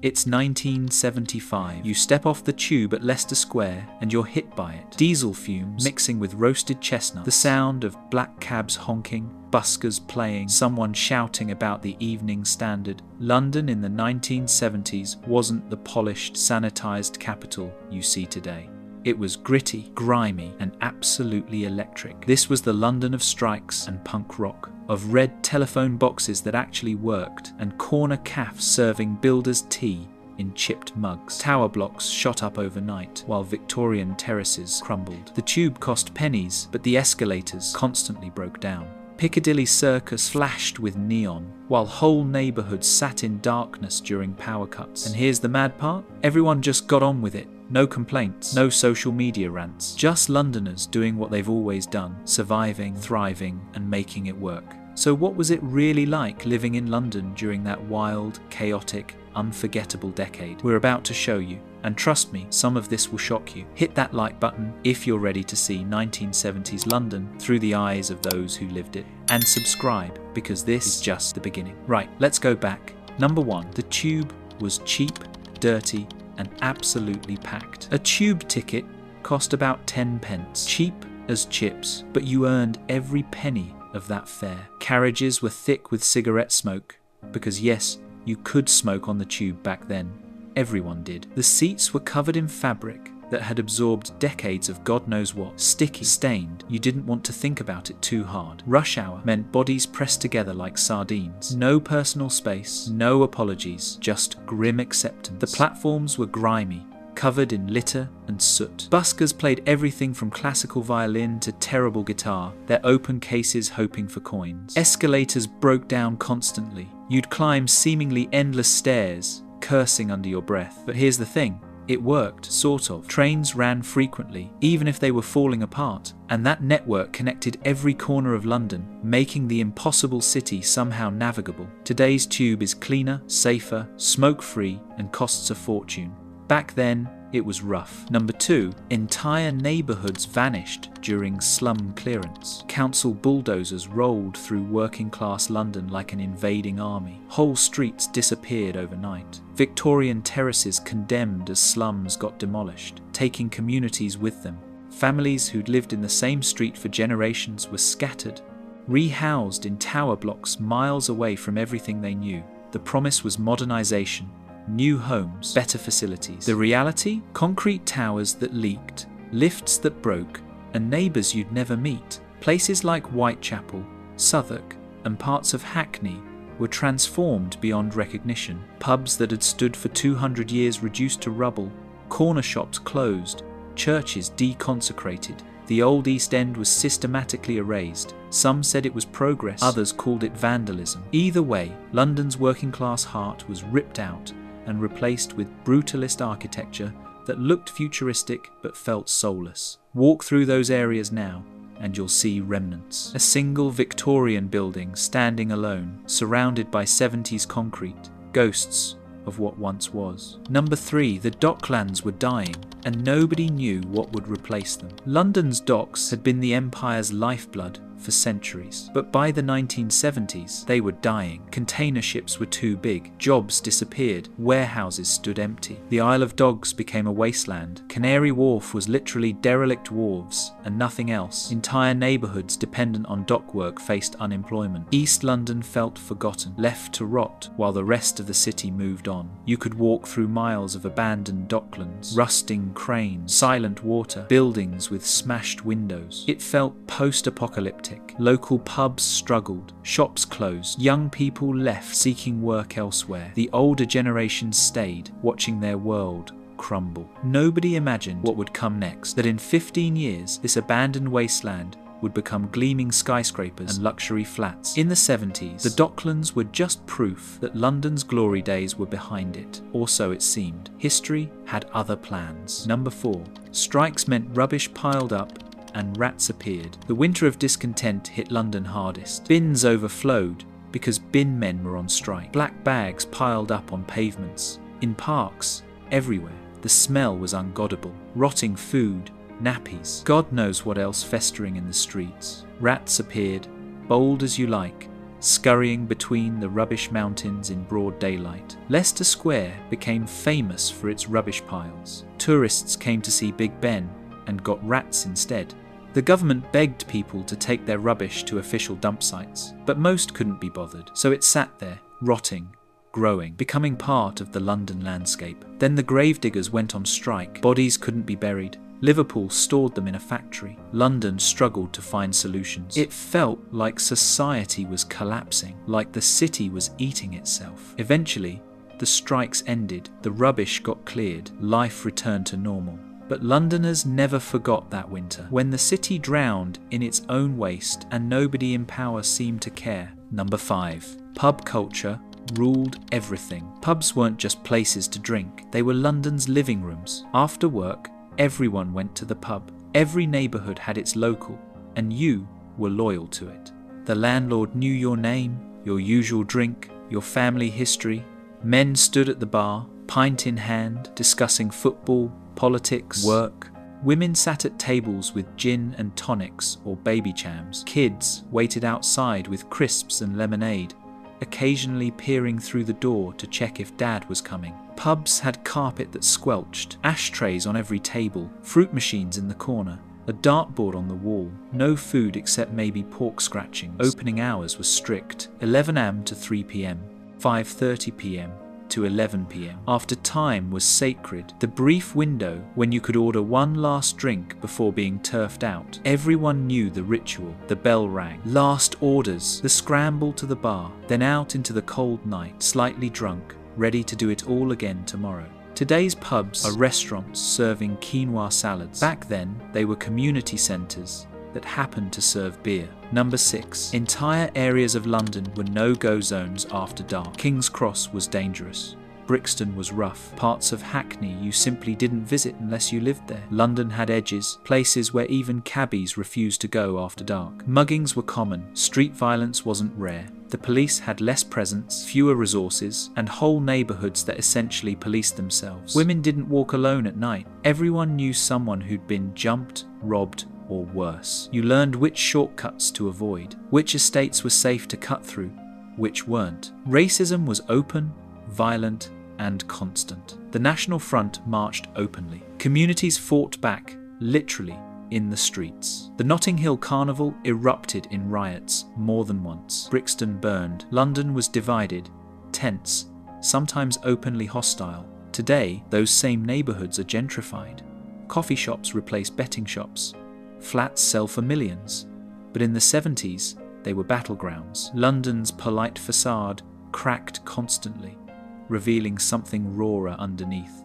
It's 1975. You step off the tube at Leicester Square and you're hit by it. Diesel fumes mixing with roasted chestnuts, the sound of black cabs honking, buskers playing, someone shouting about the Evening Standard. London in the 1970s wasn't the polished, sanitized capital you see today. It was gritty, grimy, and absolutely electric. This was the London of strikes and punk rock, of red telephone boxes that actually worked, and corner cafes serving builders' tea in chipped mugs. Tower blocks shot up overnight, while Victorian terraces crumbled. The tube cost pennies, but the escalators constantly broke down. Piccadilly Circus flashed with neon, while whole neighbourhoods sat in darkness during power cuts. And here's the mad part: everyone just got on with it. No complaints, no social media rants, just Londoners doing what they've always done, surviving, thriving, and making it work. So what was it really like living in London during that wild, chaotic, unforgettable decade? We're about to show you, and trust me, some of this will shock you. Hit that like button if you're ready to see 1970s London through the eyes of those who lived it, and subscribe, because this is just the beginning. Right, let's go back. Number 1, the tube was cheap, dirty, and absolutely packed. A tube ticket cost about 10 pence, cheap as chips, but you earned every penny of that fare. Carriages were thick with cigarette smoke, because yes, you could smoke on the tube back then. Everyone did. The seats were covered in fabric that had absorbed decades of God knows what. Sticky, stained, you didn't want to think about it too hard. Rush hour meant bodies pressed together like sardines. No personal space, no apologies, just grim acceptance. The platforms were grimy, covered in litter and soot. Buskers played everything from classical violin to terrible guitar, their open cases hoping for coins. Escalators broke down constantly. You'd climb seemingly endless stairs, cursing under your breath. But here's the thing. It worked, sort of. Trains ran frequently, even if they were falling apart, and that network connected every corner of London, making the impossible city somehow navigable. Today's tube is cleaner, safer, smoke-free, and costs a fortune. Back then, it was rough. Number 2, entire neighbourhoods vanished during Slum Clearance. Council bulldozers rolled through working-class London like an invading army. Whole streets disappeared overnight. Victorian terraces condemned as slums got demolished, taking communities with them. Families who'd lived in the same street for generations were scattered, rehoused in tower blocks miles away from everything they knew. The promise was modernisation, new homes, better facilities. The reality? Concrete towers that leaked, lifts that broke, and neighbours you'd never meet. Places like Whitechapel, Southwark, and parts of Hackney were transformed beyond recognition. Pubs that had stood for 200 years reduced to rubble, corner shops closed, churches deconsecrated. The old East End was systematically erased. Some said it was progress, others called it vandalism. Either way, London's working-class heart was ripped out and replaced with brutalist architecture that looked futuristic but felt soulless. Walk through those areas now and you'll see remnants. A single Victorian building standing alone, surrounded by 70s concrete, ghosts of what once was. Number 3, the Docklands were dying, and nobody knew what would replace them. London's docks had been the empire's lifeblood for centuries, but by the 1970s they were dying. Container ships were too big, jobs disappeared, warehouses stood empty. The Isle of Dogs became a wasteland. Canary Wharf was literally derelict wharves and nothing else. Entire neighbourhoods dependent on dockwork faced unemployment. East London felt forgotten, left to rot while the rest of the city moved on. You could walk through miles of abandoned Docklands, rusting cranes, silent water, buildings with smashed windows. It felt post-apocalyptic. Local pubs struggled, shops closed, young people left seeking work elsewhere. The older generation stayed, watching their world crumble. Nobody imagined what would come next, that in 15 years this abandoned wasteland would become gleaming skyscrapers and luxury flats. In the 70s, the Docklands were just proof that London's glory days were behind it, or so it seemed. History had other plans. Number 4, strikes meant rubbish piled up and rats appeared. The winter of discontent hit London hardest. Bins overflowed because bin men were on strike. Black bags piled up on pavements. In parks, everywhere, the smell was ungoddable. Rotting food, nappies, God knows what else festering in the streets. Rats appeared, bold as you like, scurrying between the rubbish mountains in broad daylight. Leicester Square became famous for its rubbish piles. Tourists came to see Big Ben and got rats instead. The government begged people to take their rubbish to official dump sites, but most couldn't be bothered, so it sat there, rotting, growing, becoming part of the London landscape. Then the gravediggers went on strike. Bodies couldn't be buried. Liverpool stored them in a factory. London struggled to find solutions. It felt like society was collapsing, like the city was eating itself. Eventually, the strikes ended, the rubbish got cleared, life returned to normal. But Londoners never forgot that winter, when the city drowned in its own waste and nobody in power seemed to care. Number 5. Pub culture ruled everything. Pubs weren't just places to drink, they were London's living rooms. After work, everyone went to the pub. Every neighbourhood had its local, and you were loyal to it. The landlord knew your name, your usual drink, your family history. Men stood at the bar, pint in hand, discussing football, politics, work. Women sat at tables with gin and tonics or baby chams. Kids waited outside with crisps and lemonade, occasionally peering through the door to check if Dad was coming. Pubs had carpet that squelched, ashtrays on every table, fruit machines in the corner, a dartboard on the wall, no food except maybe pork scratchings. Opening hours were strict, 11 am to 3 pm, 5:30 pm to 11 pm. After time was sacred, the brief window when you could order one last drink before being turfed out. Everyone knew the ritual. The bell rang. Last orders. The scramble to the bar, then out into the cold night, slightly drunk, ready to do it all again tomorrow. Today's pubs are restaurants serving quinoa salads. Back then, they were community centres that happened to serve beer. Number 6. Entire areas of London were no-go zones after dark. King's Cross was dangerous. Brixton was rough. Parts of Hackney you simply didn't visit unless you lived there. London had edges, places where even cabbies refused to go after dark. Muggings were common. Street violence wasn't rare. The police had less presence, fewer resources, and whole neighbourhoods that essentially policed themselves. Women didn't walk alone at night. Everyone knew someone who'd been jumped, robbed, or worse. You learned which shortcuts to avoid, which estates were safe to cut through, which weren't. Racism was open, violent, and constant. The National Front marched openly. Communities fought back, literally, in the streets. The Notting Hill Carnival erupted in riots more than once. Brixton burned. London was divided, tense, sometimes openly hostile. Today, those same neighbourhoods are gentrified. Coffee shops replace betting shops. Flats sell for millions. But in the 70s, they were battlegrounds. London's polite facade cracked constantly, revealing something rawer underneath.